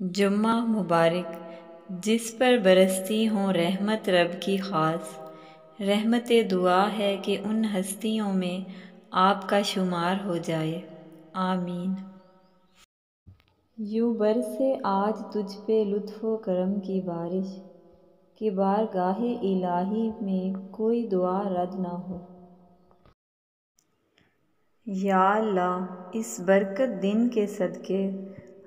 جمعہ مبارک، جس پر برستی ہوں رحمت رب کی خاص، رحمت دعا ہے کہ ان ہستیوں میں آپ کا شمار ہو جائے، آمین۔ یوں برسے آج تجھ پہ لطف و کرم کی بارش، کہ بارگاہ الہی میں کوئی دعا رد نہ ہو۔ یا اللہ، اس برکت دن کے صدقے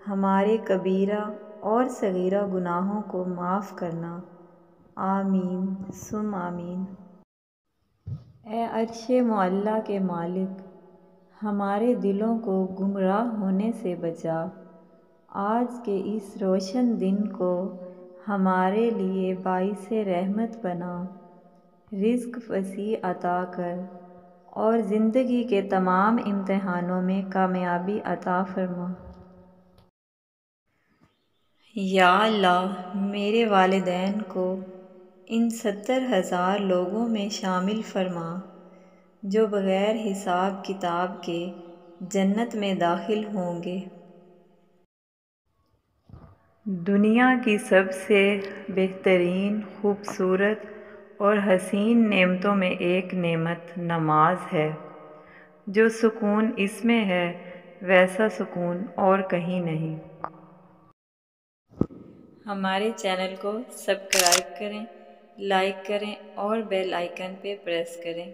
ہمارے کبیرہ اور صغیرہ گناہوں کو معاف کرنا، آمین ثم آمین۔ اے عرش معلیٰ کے مالک، ہمارے دلوں کو گمراہ ہونے سے بچا، آج کے اس روشن دن کو ہمارے لیے باعث رحمت بنا، رزق وسیع عطا کر اور زندگی کے تمام امتحانوں میں کامیابی عطا فرما۔ یا اللہ، میرے والدین کو ان 70,000 لوگوں میں شامل فرما جو بغیر حساب کتاب کے جنت میں داخل ہوں گے۔ دنیا کی سب سے بہترین، خوبصورت اور حسین نعمتوں میں ایک نعمت نماز ہے۔ جو سکون اس میں ہے ویسا سکون اور کہیں نہیں۔ ہمارے چینل کو سبسکرائب کریں، لائک کریں اور بیل آئیکن پہ پریس کریں۔